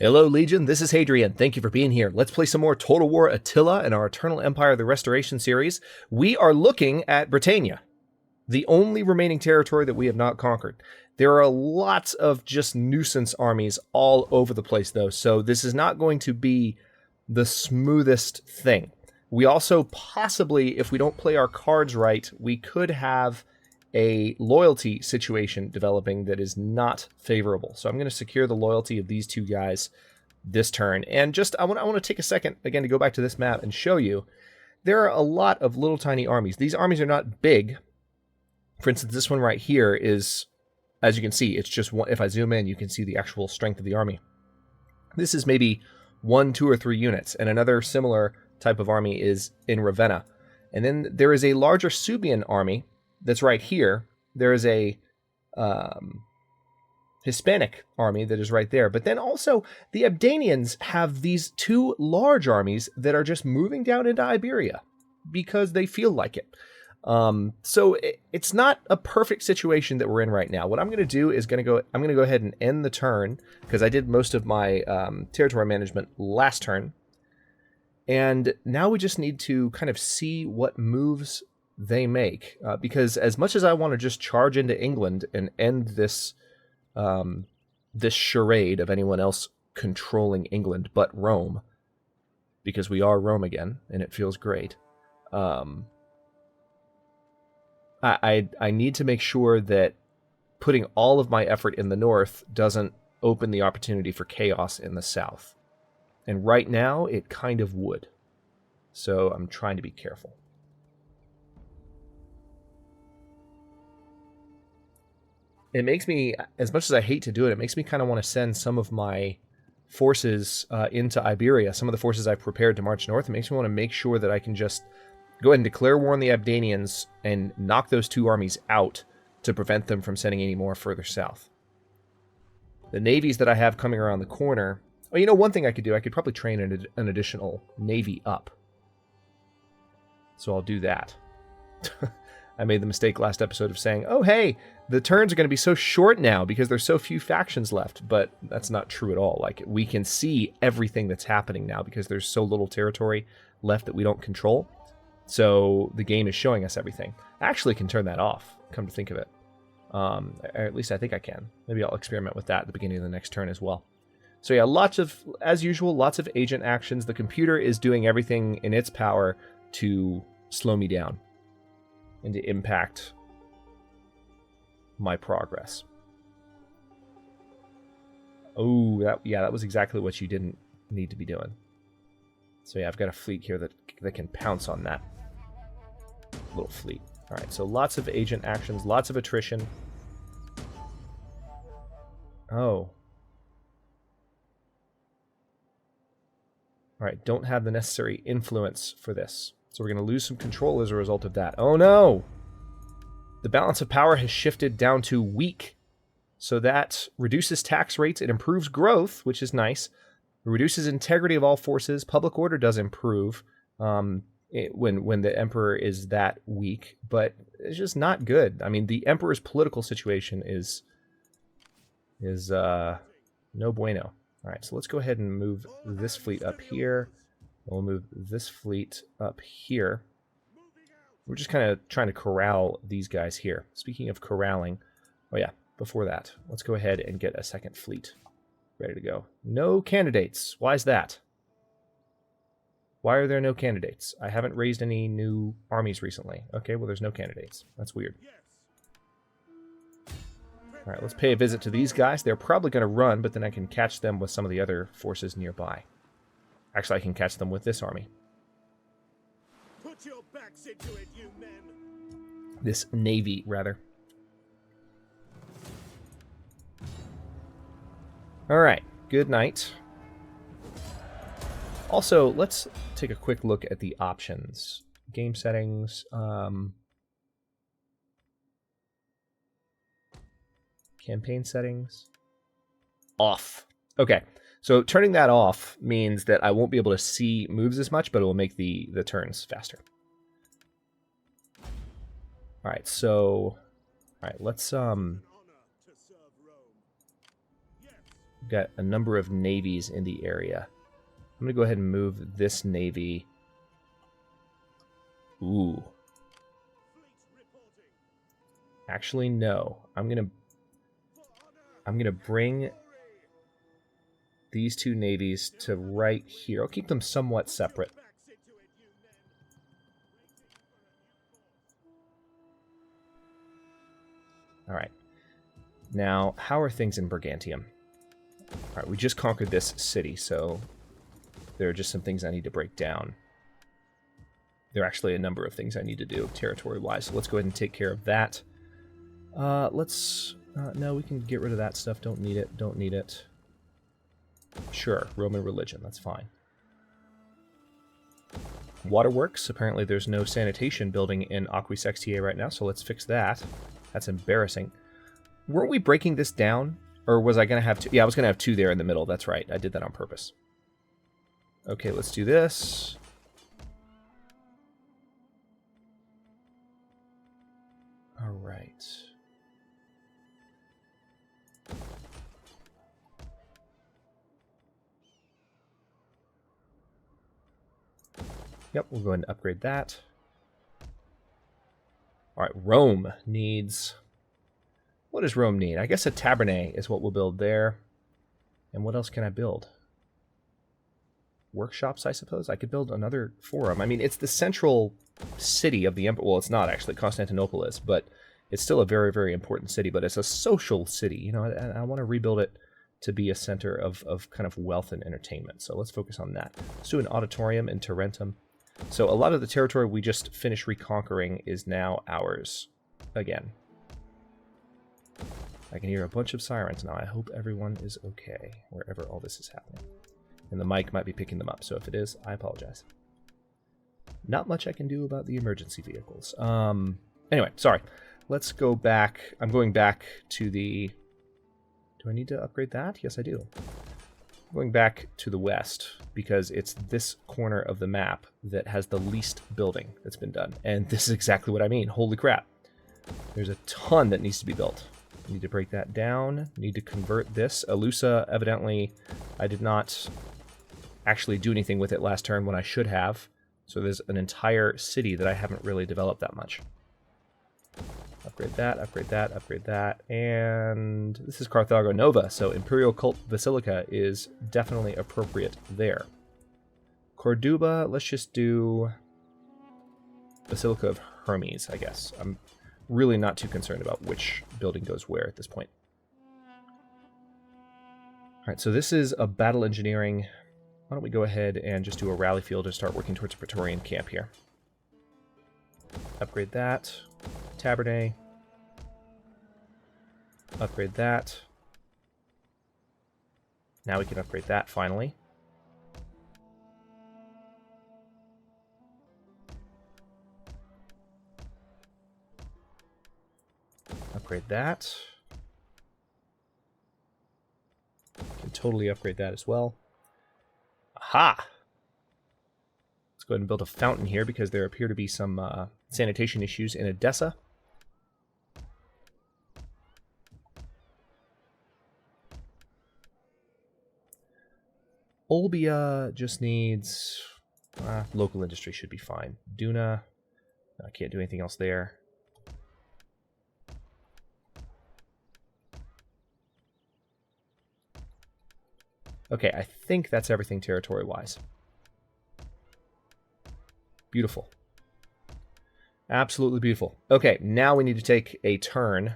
Hello, Legion. This is Hadrian. Thank you for being here. Let's play some more Total War Attila in our Eternal Empire of the Restoration series. We are looking at Britannia, the only remaining territory that we have not conquered. There are lots of just nuisance armies all over the place, though, so this is not going to be the smoothest thing. We also possibly, if we don't play our cards right, we could have a loyalty situation developing that is not favorable. So I'm going to secure the loyalty of these two guys this turn. And just, I want to take a second, again, to go back to this map and show you, there are a lot of little tiny armies. These armies are not big. For instance, this one right here is, as you can see, it's just one. If I zoom in, you can see the actual strength of the army. This is maybe 1, 2, or 3 units. And another similar type of army is in Ravenna. And then there is a larger Suebian army that's right here. There is a Hispanic army that is right there. But then also the Abdanians have these 2 large armies that are just moving down into Iberia because they feel like it. So it's not a perfect situation that we're in right now. What I'm going to do is I'm going to go ahead and end the turn because I did most of my territory management last turn. And now we just need to kind of see what moves they make, because as much as I want to just charge into England and end this this charade of anyone else controlling England but Rome, because we are Rome again and it feels great, I need to make sure that putting all of my effort in the north doesn't open the opportunity for chaos in the south. And right now it kind of would. So I'm trying to be careful. It makes me, as much as I hate to do it, it makes me kind of want to send some of my forces into Iberia, some of the forces I've prepared to march north. It makes me want to make sure that I can just go ahead and declare war on the Abdanians and knock those 2 armies out to prevent them from sending any more further south. The navies that I have coming around the corner... Oh, you know, one thing I could do, I could probably train an additional navy up. So I'll do that. I made the mistake last episode of saying, oh, hey, the turns are going to be so short now because there's so few factions left. But that's not true at all. Like, we can see everything that's happening now because there's so little territory left that we don't control. So the game is showing us everything. I actually can turn that off, come to think of it. Or at least I think I can. Maybe I'll experiment with that at the beginning of the next turn as well. So yeah, as usual, lots of agent actions. The computer is doing everything in its power to slow me down and to impact my progress. Oh, that was exactly what you didn't need to be doing. So yeah, I've got a fleet here that can pounce on that little fleet. All right, so lots of agent actions, lots of attrition. Oh. All right, don't have the necessary influence for this. So we're going to lose some control as a result of that. Oh no! The balance of power has shifted down to weak. So that reduces tax rates. It improves growth, which is nice. It reduces integrity of all forces. Public order does improve when the emperor is that weak. But it's just not good. I mean, the emperor's political situation is no bueno. All right, so let's go ahead and move this fleet up here. We'll move this fleet up here. We're just kind of trying to corral these guys here. Speaking of corralling, oh yeah, before that, let's go ahead and get a second fleet ready to go. No candidates. Why is that? Why are there no candidates? I haven't raised any new armies recently. Okay, well, there's no candidates. That's weird. All right, let's pay a visit to these guys. They're probably going to run, but then I can catch them with some of the other forces nearby. Actually, I can catch them with this army. Put your backs into it, you men. This navy, rather. All right, good night. Also, let's take a quick look at the options. Game settings. Campaign settings. Off. Okay, so turning that off means that I won't be able to see moves as much, but it will make the turns faster. All right, so... All right, let's... We've got a number of navies in the area. I'm going to go ahead and move this navy. Ooh. Actually, no. I'm gonna bring these two navies to right here. I'll keep them somewhat separate. All right. Now, how are things in Brigantium? All right, we just conquered this city, so there are just some things I need to break down. There are actually a number of things I need to do territory-wise, so let's go ahead and take care of that. No, we can get rid of that stuff. Don't need it. Don't need it. Sure, Roman religion. That's fine. Waterworks. Apparently there's no sanitation building in Aquae Sextiae right now, so let's fix that. That's embarrassing. Weren't we breaking this down? Or was I going to have two? Yeah, I was going to have two there in the middle. That's right. I did that on purpose. Okay, let's do this. All right. Yep, we'll go ahead and upgrade that. All right, Rome needs... What does Rome need? I guess a tabernae is what we'll build there. And what else can I build? Workshops, I suppose? I could build another forum. I mean, it's the central city of the empire. Well, it's not actually. Constantinople is, but it's still a very, very important city. But it's a social city. You know, I want to rebuild it to be a center of kind of wealth and entertainment. So let's focus on that. Let's do an auditorium in Tarentum. So a lot of the territory we just finished reconquering is now ours again. I can hear a bunch of sirens now. I hope everyone is okay wherever all this is happening. And the mic might be picking them up, so if it is, I apologize. Not much I can do about the emergency vehicles. Anyway, sorry. Let's go back. I'm going back to the... Do I need to upgrade that? Yes, I do. I'm going back to the west because it's this corner of the map that has the least building that's been done. And this is exactly what I mean. Holy crap. There's a ton that needs to be built. Need to break that down. Need to convert this. Alusa, evidently, I did not actually do anything with it last turn when I should have. So there's an entire city that I haven't really developed that much. Upgrade that, upgrade that, upgrade that. And this is Carthago Nova, so Imperial Cult Basilica is definitely appropriate there. Corduba, let's just do Basilica of Hermes, I guess. I'm really not too concerned about which building goes where at this point. All right, so this is a battle engineering. Why don't we go ahead and just do a rally field and start working towards a Praetorian camp here. Upgrade that. Tabernae. Upgrade that. Now we can upgrade that finally. Upgrade that. Can totally upgrade that as well. Aha! Let's go ahead and build a fountain here because there appear to be some sanitation issues in Edessa. Olbia just needs... local industry should be fine. Duna, I can't do anything else there. Okay, I think that's everything territory-wise. Beautiful. Absolutely beautiful. Okay, now we need to take a turn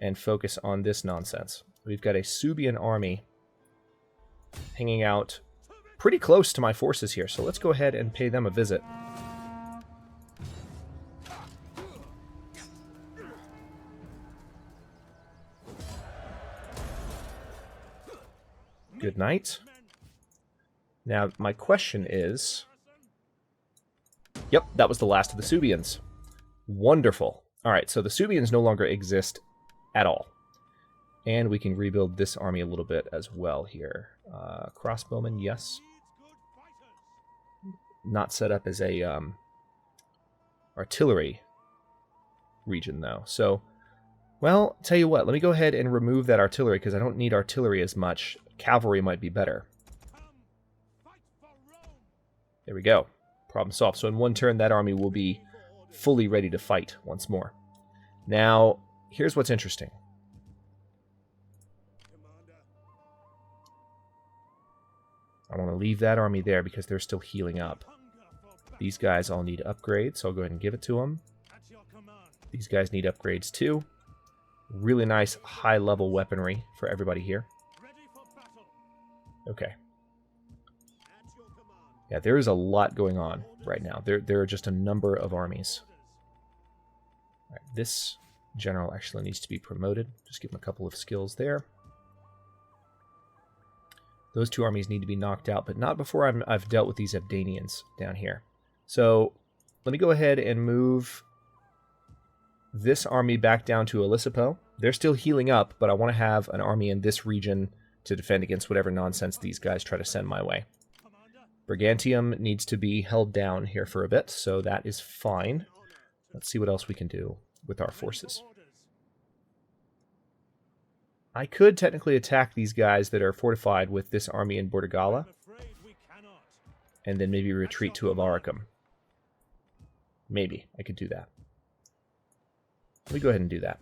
and focus on this nonsense. We've got a Suebian army hanging out pretty close to my forces here, so let's go ahead and pay them a visit. Good night. Now, my question is... Yep, that was the last of the Suebians. Wonderful. All right, so the Suebians no longer exist at all. And we can rebuild this army a little bit as well here. Crossbowmen, yes. Not set up as a artillery region, though. So Well, tell you what, let me go ahead and remove that artillery, because I don't need artillery as much. Cavalry might be better. There we go. Problem solved. So in one turn, that army will be fully ready to fight once more. Now, here's what's interesting. I want to leave that army there because they're still healing up. These guys all need upgrades, so I'll go ahead and give it to them. These guys need upgrades too. Really nice high-level weaponry for everybody here. Okay. Yeah, there is a lot going on right now. There are just a number of armies. All right, this general actually needs to be promoted. Just give him a couple of skills there. Those two armies need to be knocked out, but not before I've dealt with these Abdanians down here. So let me go ahead and move this army back down to Elisipo. They're still healing up, but I want to have an army in this region to defend against whatever nonsense these guys try to send my way. Brigantium needs to be held down here for a bit, so that is fine. Let's see what else we can do with our forces. I could technically attack these guys that are fortified with this army in Bordigala, and then maybe retreat to Avaricum. Maybe I could do that. Let me go ahead and do that.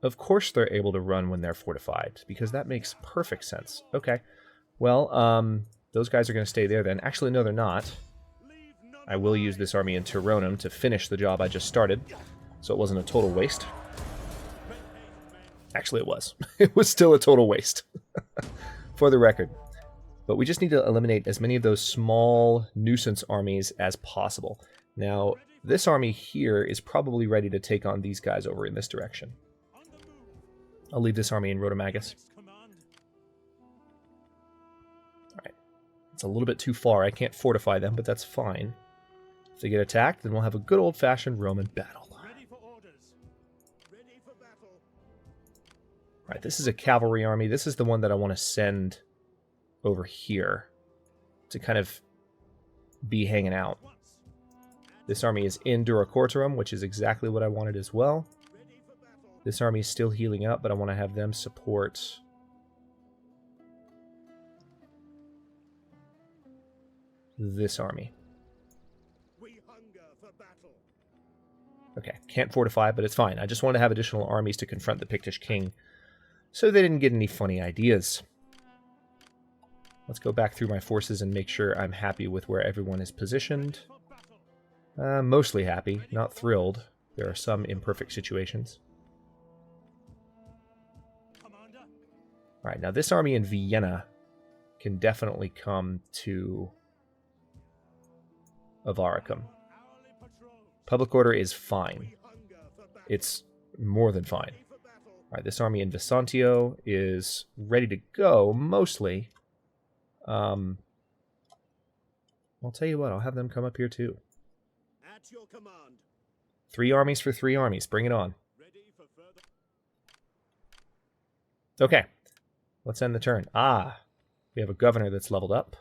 Of course they're able to run when they're fortified, because that makes perfect sense. Okay, well, those guys are going to stay there then. Actually, no, they're not. I will use this army in Toronum to finish the job I just started, so it wasn't a total waste. Actually, it was. It was still a total waste, for the record. But we just need to eliminate as many of those small nuisance armies as possible. Now, this army here is probably ready to take on these guys over in this direction. I'll leave this army in Rhodomagus. Alright. It's a little bit too far. I can't fortify them, but that's fine. If they get attacked, then we'll have a good old-fashioned Roman battle. Alright, this is a cavalry army. This is the one that I want to send over here to kind of be hanging out. This army is in Duracortorum, which is exactly what I wanted as well. This army is still healing up, but I want to have them support this army. Okay, can't fortify, but it's fine. I just want to have additional armies to confront the Pictish king, so they didn't get any funny ideas. Let's go back through my forces and make sure I'm happy with where everyone is positioned. Mostly happy, not thrilled. There are some imperfect situations. Alright, now this army in Vienna can definitely come to Avaricum. Public order is fine. It's more than fine. Alright, this army in Vesantio is ready to go, mostly. I'll tell you what, I'll have them come up here too. At your command. 3 armies for 3 armies. Bring it on. Okay. Let's end the turn. Ah, we have a governor that's leveled up.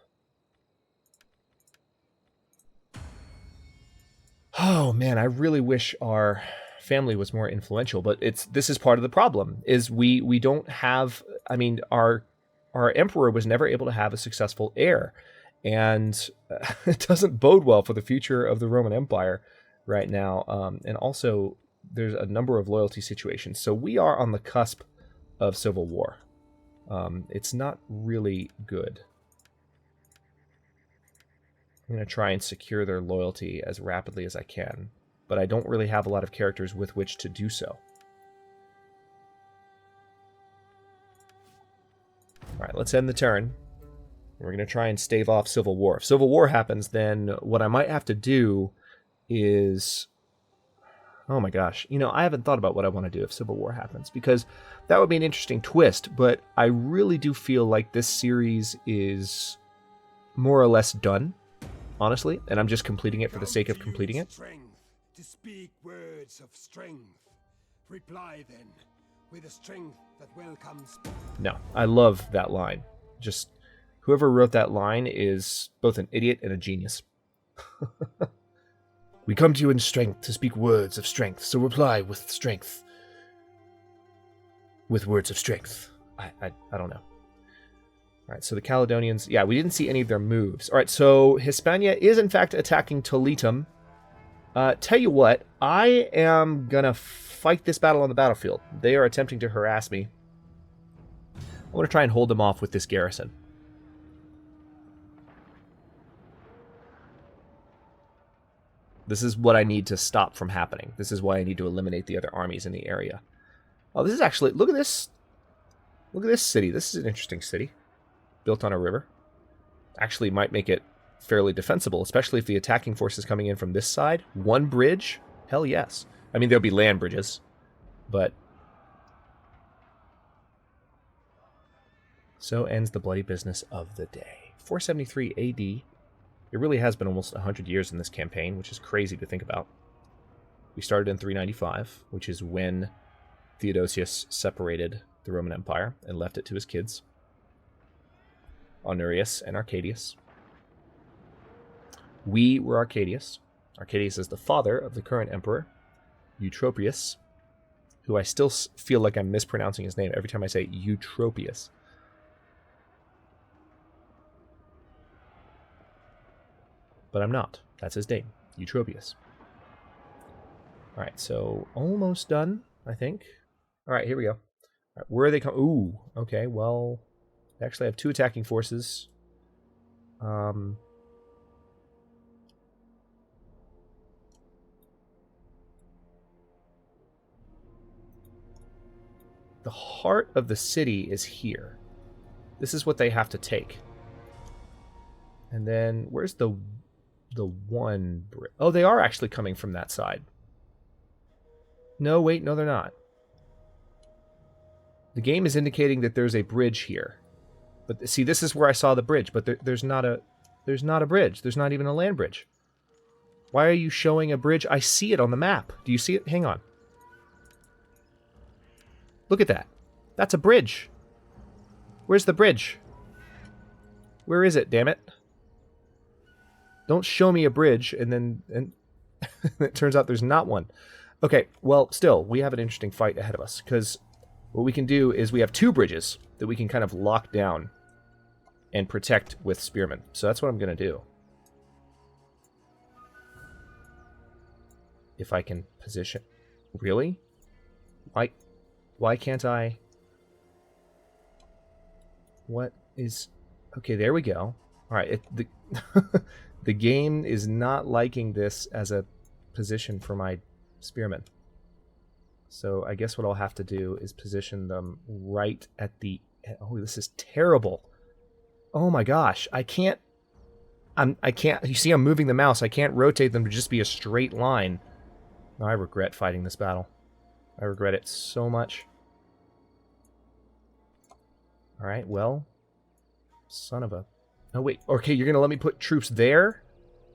Oh man, I really wish our family was more influential, but this is part of the problem. Is we don't have. I mean, our emperor was never able to have a successful heir, and it doesn't bode well for the future of the Roman Empire right now. And also, there's a number of loyalty situations, so we are on the cusp of civil war. It's not really good. I'm going to try and secure their loyalty as rapidly as I can, but I don't really have a lot of characters with which to do so. Alright, let's end the turn. We're going to try and stave off civil war. If civil war happens, then what I might have to do is... Oh my gosh, you know, I haven't thought about what I want to do if civil war happens, because that would be an interesting twist, but I really do feel like this series is more or less done, honestly, and I'm just completing it for the sake of completing it. To speak words of strength. Reply then, with a strength that welcomes. No, I love that line. Just, whoever wrote that line is both an idiot and a genius. We come to you in strength to speak words of strength, so reply with strength. With words of strength. I don't know. All right, so the Caledonians... Yeah, we didn't see any of their moves. All right, so Hispania is in fact attacking Toletum. Tell you what, I am going to fight this battle on the battlefield. They are attempting to harass me. I want to try and hold them off with this garrison. This is what I need to stop from happening. This is why I need to eliminate the other armies in the area. Oh, this is actually... Look at this. Look at this city. This is an interesting city. Built on a river. Actually might make it fairly defensible, especially if the attacking force is coming in from this side. One bridge? Hell yes. I mean, there'll be land bridges, but... So ends the bloody business of the day. 473 AD. It really has been almost 100 years in this campaign, which is crazy to think about. We started in 395, which is when Theodosius separated the Roman Empire and left it to his kids, Honorius and Arcadius. We were Arcadius. Arcadius is the father of the current emperor, Eutropius, who I still feel like I'm mispronouncing his name every time I say Eutropius. But I'm not. That's his name, Eutropius. All right, so almost done, I think. All right, here we go. All right, where are they coming? Ooh, okay, well, they actually have 2 attacking forces. The heart of the city is here. This is what they have to take. And then, where's the one bridge? Oh, they are actually coming from that side. No, wait, no, they're not. The game is indicating that there's a bridge here. But see, this is where I saw the bridge, but there's not a bridge. There's not even a land bridge. Why are you showing a bridge? I see it on the map. Do you see it? Hang on. Look at that. That's a bridge. Where's the bridge? Where is it, damn it? Don't show me a bridge and then it turns out there's not one. Okay, well, still, we have an interesting fight ahead of us, because what we can do is we have 2 bridges that we can kind of lock down and protect with spearmen. So that's what I'm going to do. If I can position... Really? Why can't I... What is... Okay, there we go. Alright, the game is not liking this as a position for my spearmen. So I guess what I'll have to do is position them right at the... Oh, this is terrible. Oh my gosh, I can't... I can't... You see, I'm moving the mouse. I can't rotate them to just be a straight line. No, I regret fighting this battle. I regret it so much. Alright, well... Son of a... Oh, wait. Okay, you're going to let me put troops there?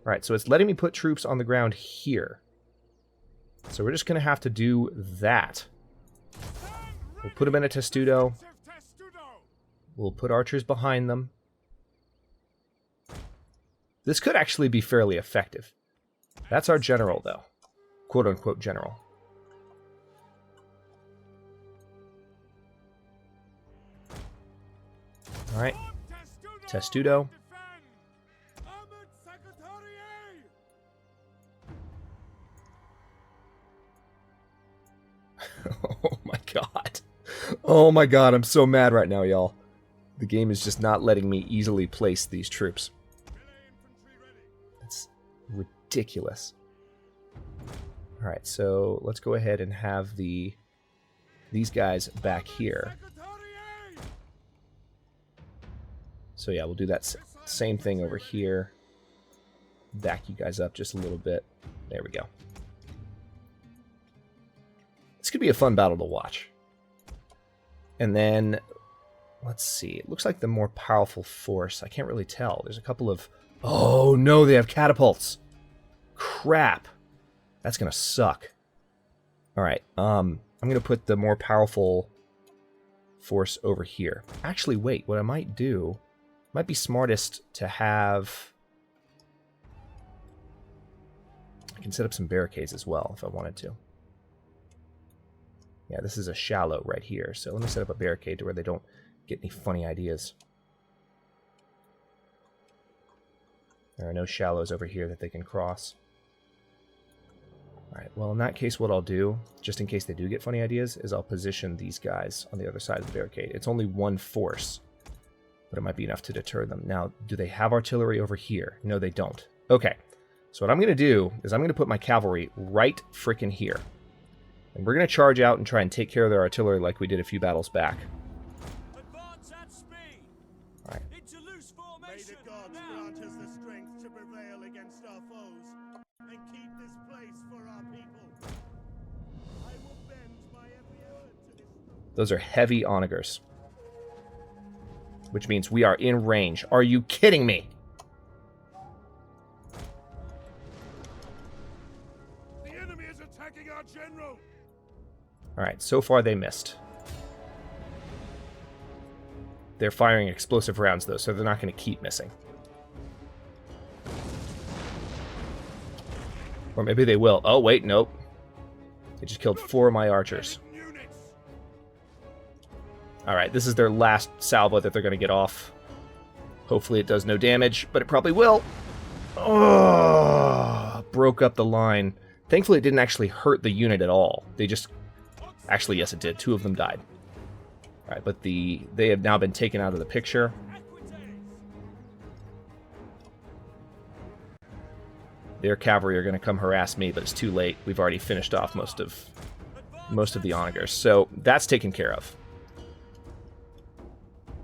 Alright, so it's letting me put troops on the ground here. So we're just going to have to do that. We'll put them in a testudo. We'll put archers behind them. This could actually be fairly effective. That's our general, though. Quote-unquote general. Alright. Testudo. Oh my god. Oh my god, I'm so mad right now, y'all. The game is just not letting me easily place these troops. It's ridiculous. Alright, so let's go ahead and have these guys back here. So yeah, we'll do that same thing over here. Back you guys up just a little bit. There we go. This could be a fun battle to watch. And then, let's see. It looks like the more powerful force. I can't really tell. There's a couple of... Oh no, they have catapults. Crap. That's gonna suck. Alright, I'm gonna put the more powerful force over here. Actually, wait, what I might do... Might be smartest to have... I can set up some barricades as well if I wanted to. Yeah, this is a shallow right here, so let me set up a barricade to where they don't get any funny ideas. There are no shallows over here that they can cross. Alright, well in that case what I'll do, just in case they do get funny ideas, is I'll position these guys on the other side of the barricade. It's only one force, but it might be enough to deter them. Now, do they have artillery over here? No, they don't. Okay, so what I'm going to do is I'm going to put my cavalry right frickin' here. And we're going to charge out and try and take care of their artillery like we did a few battles back. Advance at speed. Alright. Into loose formation. May the gods grant us the strength to prevail against our foes and keep this place for our people. I will bend my every effort to this. Those are heavy onagers, which means we are in range. Are you kidding me? The enemy is attacking our general. Alright, so far they missed. They're firing explosive rounds, though, so they're not going to keep missing. Or maybe they will. Oh, wait, nope. They just killed 4 of my archers. Alright, this is their last salvo that they're going to get off. Hopefully it does no damage, but it probably will. Oh, broke up the line. Thankfully it didn't actually hurt the unit at all. They just... Actually, yes, it did. 2 of them died. Alright, but they have now been taken out of the picture. Their cavalry are going to come harass me, but it's too late. We've already finished off most of the onagers. So that's taken care of.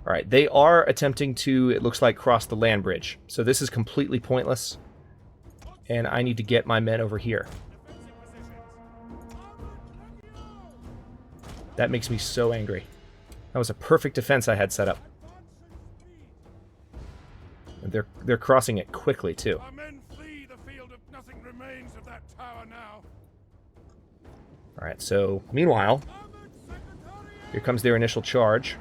Alright, they are attempting to, it looks like, cross the land bridge. So this is completely pointless. And I need to get my men over here. That makes me so angry. That was a perfect defense I had set up. And they're crossing it quickly, too. Our men flee the field, of nothing remains of that tower now. Alright, so, meanwhile, here comes their initial charge.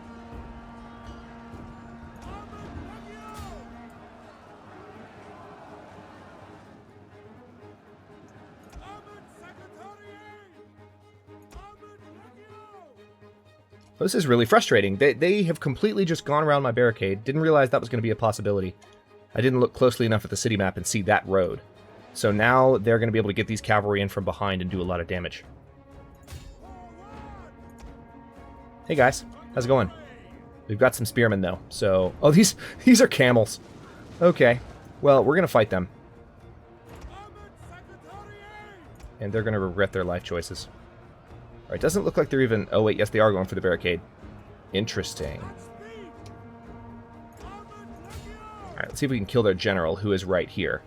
This is really frustrating. They have completely just gone around my barricade. Didn't realize that was going to be a possibility. I didn't look closely enough at the city map and see that road. So now they're going to be able to get these cavalry in from behind and do a lot of damage. Hey guys, how's it going? We've got some spearmen though. So, oh, these are camels. Okay, well, we're going to fight them. And they're going to regret their life choices. Alright, it doesn't look like they're even... Oh, wait, yes, they are going for the barricade. Interesting. Alright, let's see if we can kill their general, who is right here.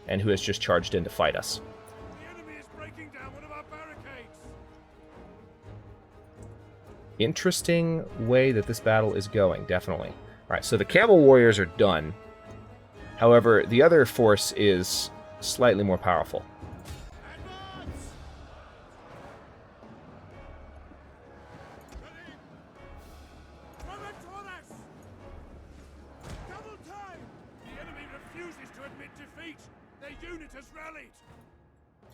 And who has just charged in to fight us. The enemy is breaking down one of our barricades. Interesting way that this battle is going, definitely. Alright, so the camel warriors are done. However, the other force is slightly more powerful.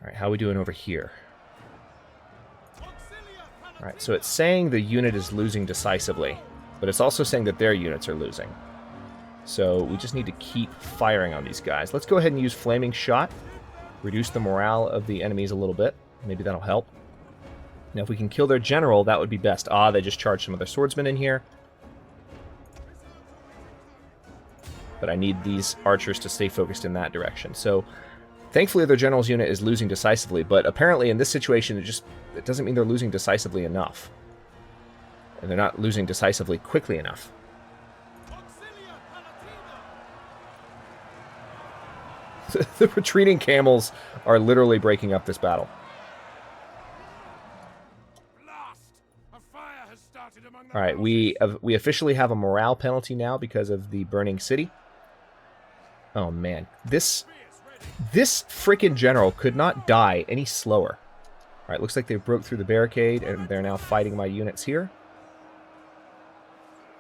Alright, how are we doing over here? Alright, so it's saying the unit is losing decisively, but it's also saying that their units are losing. So we just need to keep firing on these guys. Let's go ahead and use Flaming Shot. Reduce the morale of the enemies a little bit. Maybe that'll help. Now if we can kill their general, that would be best. Ah, they just charged some of their swordsmen in here. But I need these archers to stay focused in that direction. So thankfully their general's unit is losing decisively, but apparently in this situation it doesn't mean they're losing decisively enough. And they're not losing decisively quickly enough. The retreating camels are literally breaking up this battle. Alright, we officially have a morale penalty now because of the burning city. Oh man, this frickin' general could not die any slower. Alright, looks like they broke through the barricade and they're now fighting my units here.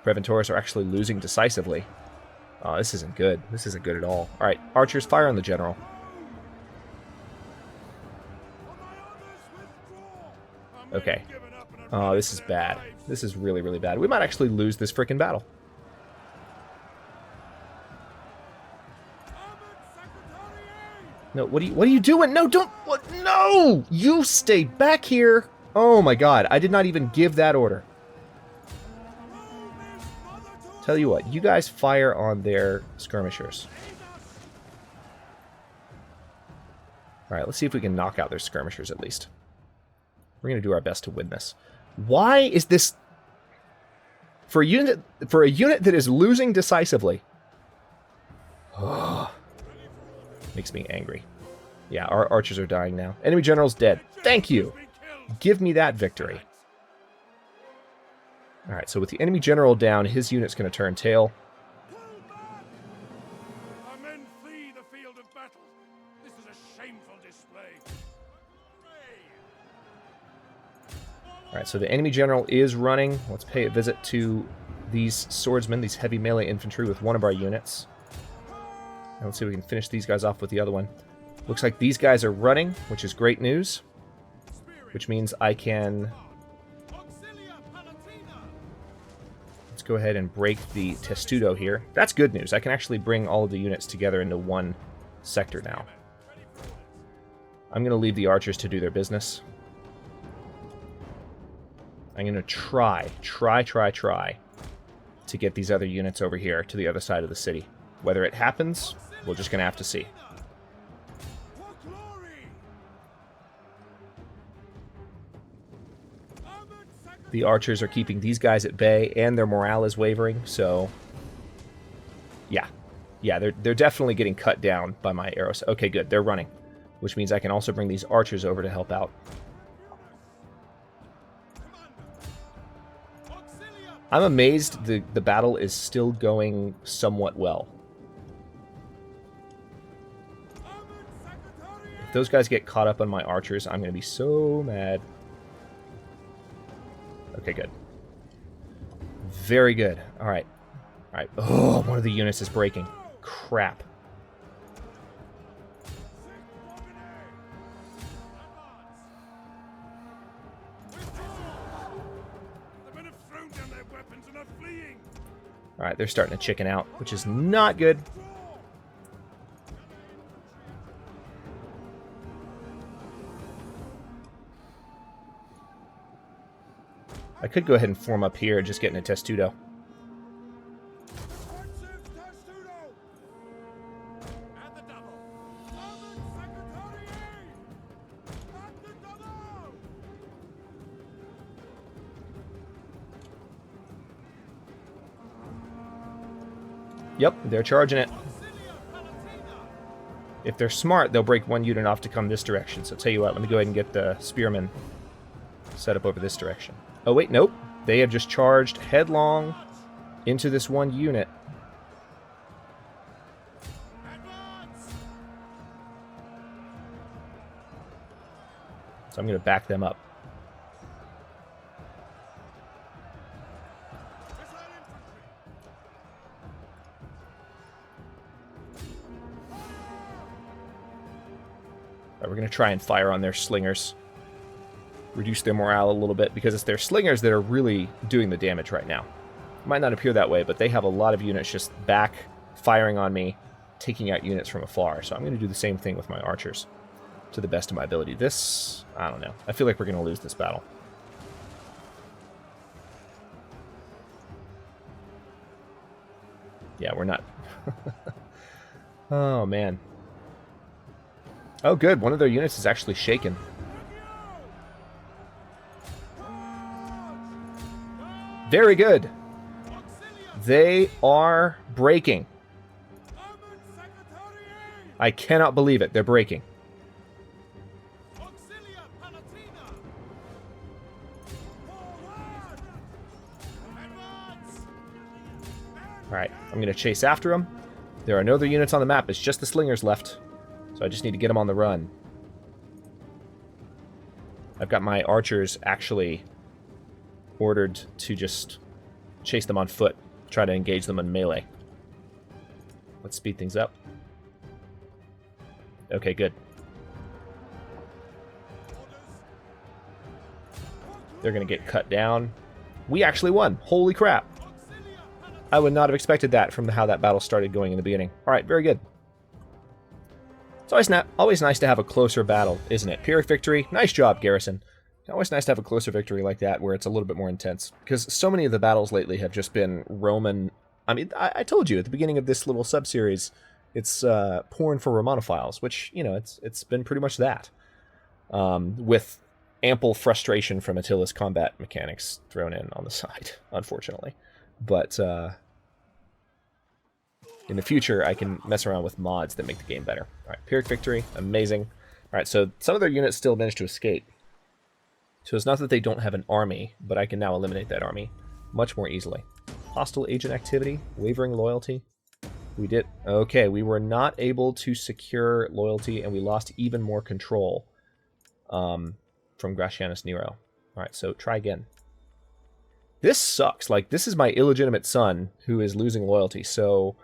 Preventores are actually losing decisively. Oh, this isn't good. This isn't good at all. All right, archers, fire on the general. Okay. Oh, this is bad. This is really, really bad. We might actually lose this frickin' battle. No, what are you doing? No, don't. What? No! You stay back here. Oh my god, I did not even give that order. Tell you what, you guys fire on their skirmishers. Alright, let's see if we can knock out their skirmishers at least. We're going to do our best to win this. Why is this... For a unit that is losing decisively... Oh, makes me angry. Yeah, our archers are dying now. Enemy general's dead. Thank you! Give me that victory. Alright, so with the enemy general down, his unit's going to turn tail. Our men flee the field of battle. This is a shameful display. Alright, so the enemy general is running. Let's pay a visit to these swordsmen, these heavy melee infantry with one of our units. And let's see if we can finish these guys off with the other one. Looks like these guys are running, which is great news. Which means I can... Let's go ahead and break the testudo here. That's good news. I can actually bring all of the units together into one sector now. I'm going to leave the archers to do their business. I'm going to try to get these other units over here to the other side of the city. Whether it happens, we're just going to have to see. The archers are keeping these guys at bay, and their morale is wavering, so... Yeah, they're definitely getting cut down by my arrows. Okay, good, they're running. Which means I can also bring these archers over to help out. I'm amazed the battle is still going somewhat well. If those guys get caught up on my archers, I'm going to be so mad. Okay, good. Very good. All right. All right. Oh, one of the units is breaking. Crap. All right, they're starting to chicken out, which is not good. I could go ahead and form up here and just get in a testudo. Yep, they're charging it. If they're smart, they'll break one unit off to come this direction. So tell you what, let me go ahead and get the spearmen set up over this direction. Oh wait, nope. They have just charged headlong into this one unit. So I'm going to back them up. We're going to try and fire on their slingers. Reduce their morale a little bit, because it's their slingers that are really doing the damage right now. It might not appear that way, but they have a lot of units just back, firing on me, taking out units from afar. So I'm going to do the same thing with my archers, to the best of my ability. This, I don't know. I feel like we're going to lose this battle. Yeah, we're not. Oh, man. Oh, good. One of their units is actually shaken. Very good. They are breaking. I cannot believe it. They're breaking. Alright, I'm going to chase after them. There are no other units on the map. It's just the slingers left. So I just need to get them on the run. I've got my archers actually ordered to just chase them on foot, try to engage them in melee. Let's speed things up. Okay, good. They're going to get cut down. We actually won. Holy crap. I would not have expected that from how that battle started going in the beginning. All right, very good. It's always nice to have a closer battle, isn't it? Pyrrhic victory. Nice job, Garrison. It's always nice to have a closer victory like that where it's a little bit more intense. Because so many of the battles lately have just been Roman... I mean, I told you at the beginning of this little sub-series, it's porn for Romanophiles, which, you know, it's been pretty much that. With ample frustration from Attila's combat mechanics thrown in on the side, unfortunately. But in the future, I can mess around with mods that make the game better. All right, Pyrrhic victory, amazing. All right, so some of their units still managed to escape. So it's not that they don't have an army, but I can now eliminate that army much more easily. Hostile agent activity, wavering loyalty. We did. Okay, we were not able to secure loyalty, and we lost even more control from Gratianus Nero. All right, so try again. This sucks. Like, this is my illegitimate son who is losing loyalty, so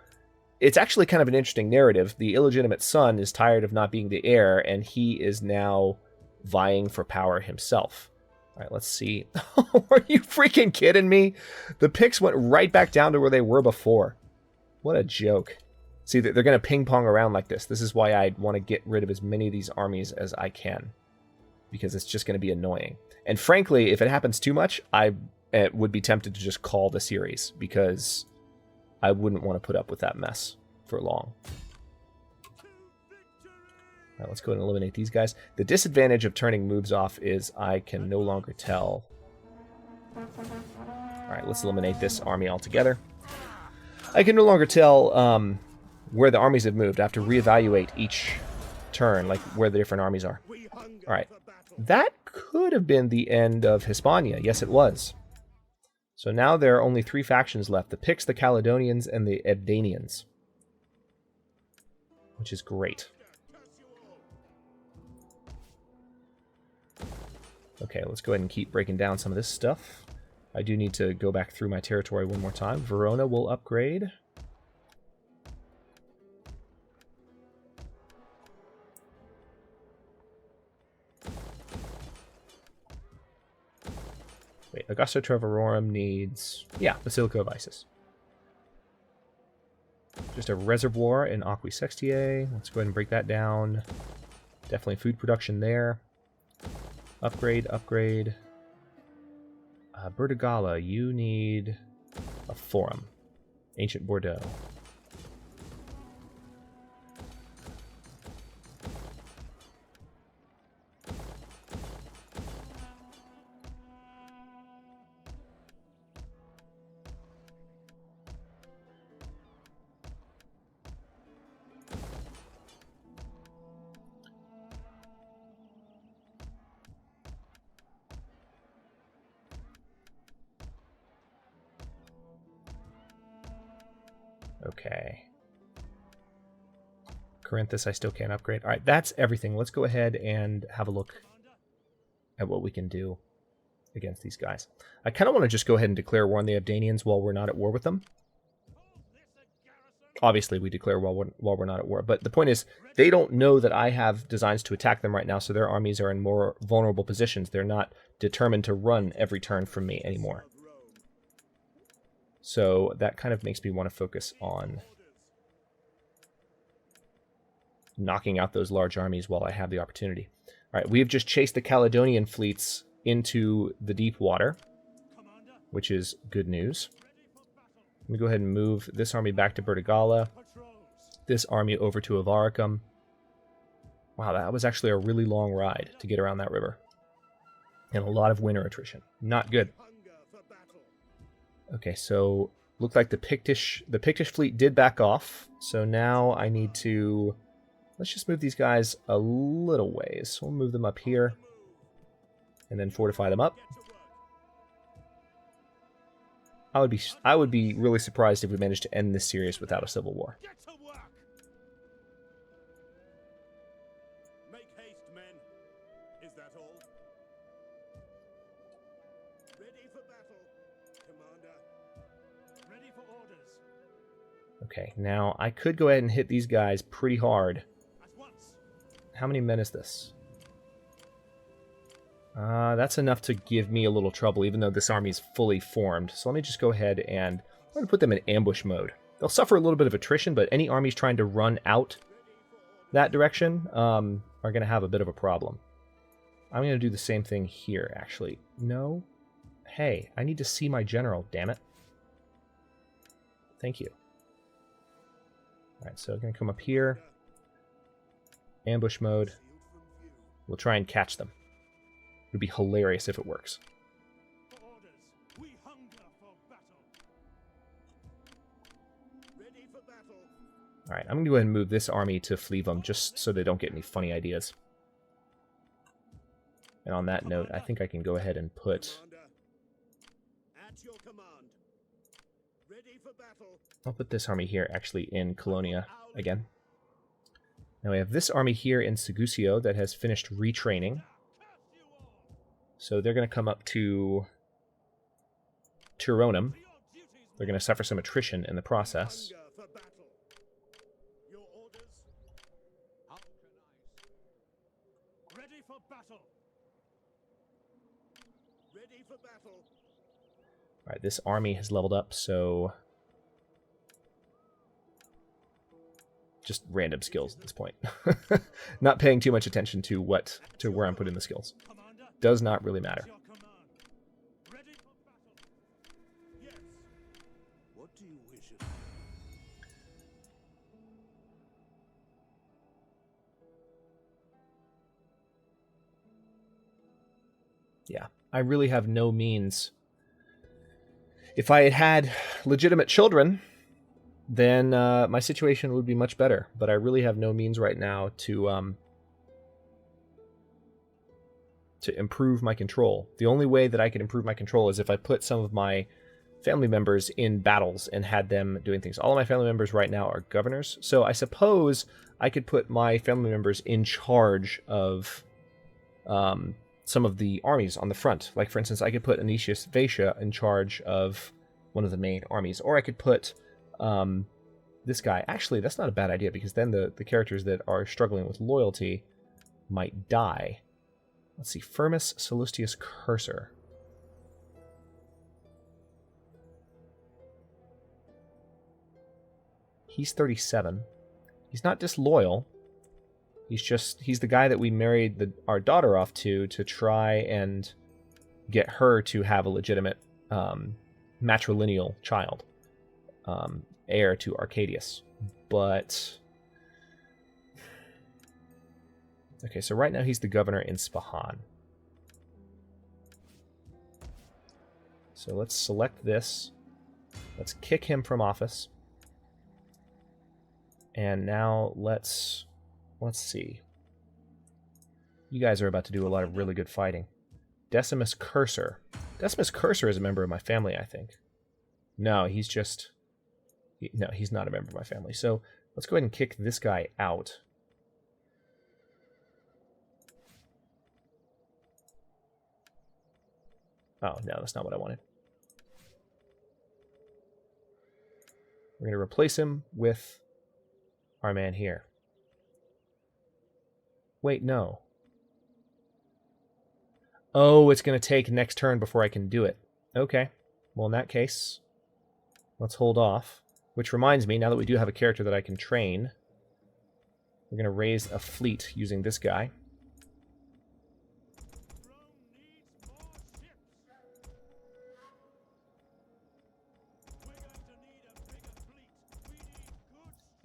it's actually kind of an interesting narrative. The illegitimate son is tired of not being the heir, and he is now vying for power himself. All right, let's see. Are you freaking kidding me? The picks went right back down to where they were before. What a joke. See, they're going to ping-pong around like this. This is why I want to get rid of as many of these armies as I can, because it's just going to be annoying. And frankly, if it happens too much, I would be tempted to just call the series, because I wouldn't want to put up with that mess for long. All right, let's go ahead and eliminate these guys. The disadvantage of turning moves off is I can no longer tell. All right, let's eliminate this army altogether. I can no longer tell where the armies have moved. I have to reevaluate each turn, like where the different armies are. All right, that could have been the end of Hispania. Yes, it was. So now there are only 3 factions left: the Picts, the Caledonians, and the Ebdanians, which is great. Okay, let's go ahead and keep breaking down some of this stuff. I do need to go back through my territory one more time. Verona will upgrade. Wait, Augusta Treverorum needs... yeah, Basilica of Isis. Just a reservoir in Aquae Sextiae. Let's go ahead and break that down. Definitely food production there. Upgrade, upgrade. Bertigala, you need a forum. Ancient Bordeaux. Okay. Corinthus I still can't upgrade. All right, that's everything. Let's go ahead and have a look at what we can do against these guys. I kind of want to just go ahead and declare war on the Abdanians while we're not at war with them. Obviously, we declare while we're not at war. But the point is, they don't know that I have designs to attack them right now, so their armies are in more vulnerable positions. They're not determined to run every turn from me anymore. So that kind of makes me want to focus on knocking out those large armies while I have the opportunity. All right, we have just chased the Caledonian fleets into the deep water, which is good news. Let me go ahead and move this army back to Bertigala, this army over to Avaricum. Wow, that was actually a really long ride to get around that river. And a lot of winter attrition. Not good. Okay, so looked like the Pictish fleet did back off. So now I need to... let's just move these guys a little ways. We'll move them up here and then fortify them up. I would be really surprised if we managed to end this series without a civil war. Get to work! Make haste, men. Is that all? Ready for battle, Commander. Ready for orders. Okay, now I could go ahead and hit these guys pretty hard. At once. How many men is this? That's enough to give me a little trouble, even though this army is fully formed. So let me just go ahead and I'm going to put them in ambush mode. They'll suffer a little bit of attrition, but any armies trying to run out that direction are going to have a bit of a problem. I'm going to do the same thing here, actually. No. Hey, I need to see my general, damn it. Thank you. Alright, so I'm going to come up here. Ambush mode. We'll try and catch them. It would be hilarious if it works. For orders. We hunger for battle. Ready for battle. Alright, I'm going to go ahead and move this army to Fleevum just so they don't get any funny ideas. And on that note, I think I can go ahead and put... Commander. At your command. Ready for battle. I'll put this army here, actually, in Colonia again. Now we have this army here in Segusio that has finished retraining. So they're going to come up to Turonum. They're going to suffer some attrition in the process. Hunger for battle. Your orders. Ready for battle. Ready for battle. Alright, this army has leveled up, so... just random skills at this point. Not paying too much attention to where I'm putting the skills. Commander. Does not really matter. Your command. Ready for battle. Yes. What do you wish of me? Yeah, I really have no means. If I had had legitimate children, then my situation would be much better. But I really have no means right now to improve my control. The only way that I can improve my control is if I put some of my family members in battles and had them doing things. All of my family members right now are governors, so I suppose I could put my family members in charge of some of the armies on the front. Like, for instance, I could put Anicius Vatia in charge of one of the main armies, or I could put this guy. Actually, that's not a bad idea, because then the characters that are struggling with loyalty might die. Let's see, Firmus Sallustius Cursor. He's 37. He's not disloyal. He's the guy that we married our daughter off to try and get her to have a legitimate matrilineal child, heir to Arcadius. But okay, so right now he's the governor in Spahan. So let's select this. Let's kick him from office. And now let's see. You guys are about to do a lot of really good fighting. Decimus Cursor. Decimus Cursor is a member of my family, I think. No, he's just... No, he's not a member of my family. So let's go ahead and kick this guy out. Oh, no, that's not what I wanted. We're going to replace him with our man here. Wait, no. Oh, it's going to take next turn before I can do it. Okay. Well, in that case, let's hold off. Which reminds me, now that we do have a character that I can train, we're going to raise a fleet using this guy.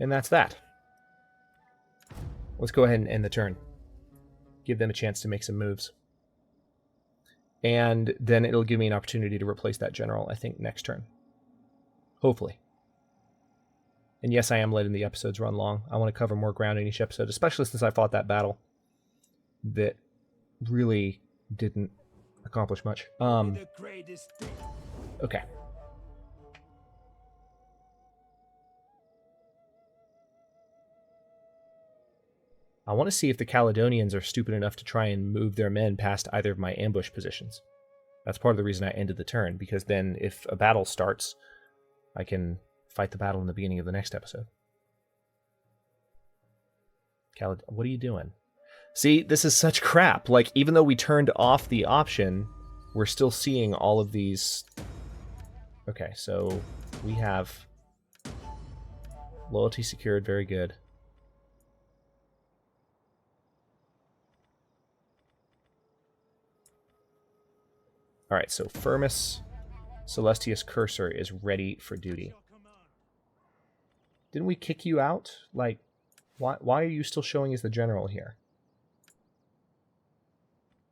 And that's that. Let's go ahead and end the turn. Give them a chance to make some moves. And then it'll give me an opportunity to replace that general, I think, next turn. Hopefully. And yes, I am letting the episodes run long. I want to cover more ground in each episode, especially since I fought that battle that really didn't accomplish much. Okay. I want to see if the Caledonians are stupid enough to try and move their men past either of my ambush positions. That's part of the reason I ended the turn, because then if a battle starts, I can fight the battle in the beginning of the next episode. What are you doing? See, this is such crap. Like, even though we turned off the option, we're still seeing all of these. Okay, so we have loyalty secured. Very good. All right, so Firmus Celestius Cursor is ready for duty. Didn't we kick you out? Like, why are you still showing as the general here?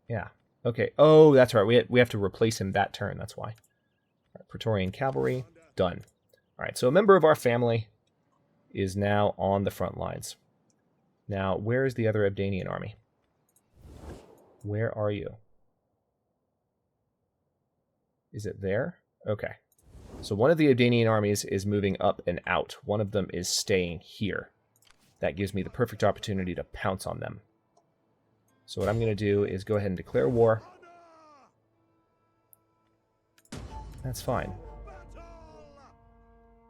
Yeah. Okay. Oh, that's right. We have to replace him that turn. That's why. All right, Praetorian Cavalry. Done. All right, so a member of our family is now on the front lines. Now, where is the other Abdanian army? Where are you? Is it there? Okay. So one of the Abdanian armies is moving up and out. One of them is staying here. That gives me the perfect opportunity to pounce on them. So what I'm going to do is go ahead and declare war. That's fine.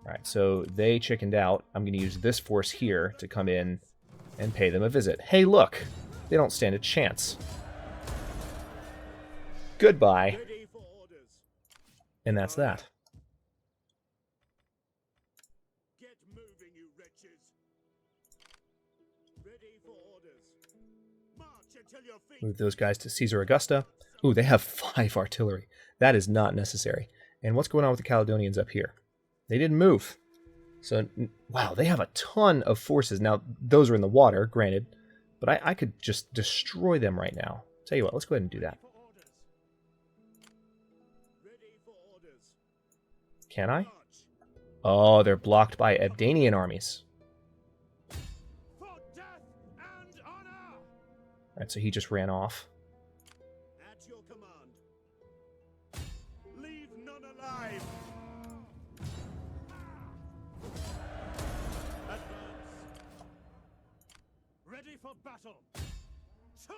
Alright, so they chickened out. I'm going to use this force here to come in and pay them a visit. Hey, look! They don't stand a chance. Goodbye. And that's that. Get moving, you wretches. Ready for orders. March until your feet. Move those guys to Caesar Augusta. Ooh, they have 5 artillery. That is not necessary. And what's going on with the Caledonians up here? They didn't move. So, wow, they have a ton of forces. Now, those are in the water, granted. But I could just destroy them right now. Tell you what, let's go ahead and do that. Can I? Oh, they're blocked by Abdanian armies. Alright, so he just ran off. At your command. Leave none alive. Advance. Ready for battle. To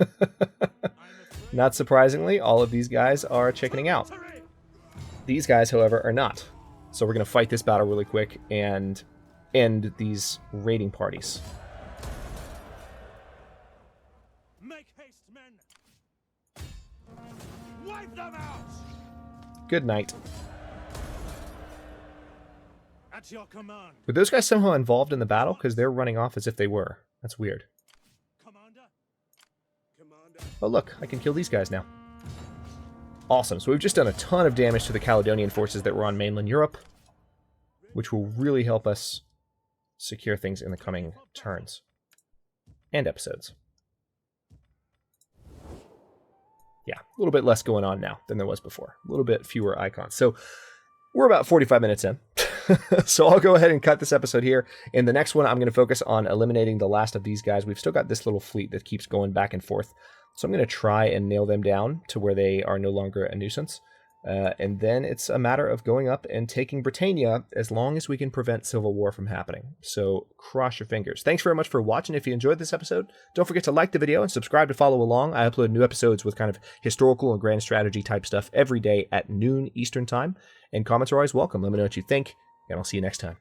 battle. Not surprisingly, all of these guys are chickening out. These guys, however, are not. So we're going to fight this battle really quick and end these raiding parties. Make haste, men. Wipe them out. Good night. At your command. Were those guys somehow involved in the battle? Because they're running off as if they were. That's weird. Commander. Commander. Oh, look. I can kill these guys now. Awesome. So we've just done a ton of damage to the Caledonian forces that were on mainland Europe, which will really help us secure things in the coming turns and episodes. Yeah, a little bit less going on now than there was before. A little bit fewer icons. So we're about 45 minutes in. So I'll go ahead and cut this episode here. In the next one, I'm going to focus on eliminating the last of these guys. We've still got this little fleet that keeps going back and forth. So I'm going to try and nail them down to where they are no longer a nuisance. And then it's a matter of going up and taking Britannia as long as we can prevent civil war from happening. So cross your fingers. Thanks very much for watching. If you enjoyed this episode, don't forget to like the video and subscribe to follow along. I upload new episodes with kind of historical and grand strategy type stuff every day at noon Eastern time. And comments are always welcome. Let me know what you think, and I'll see you next time.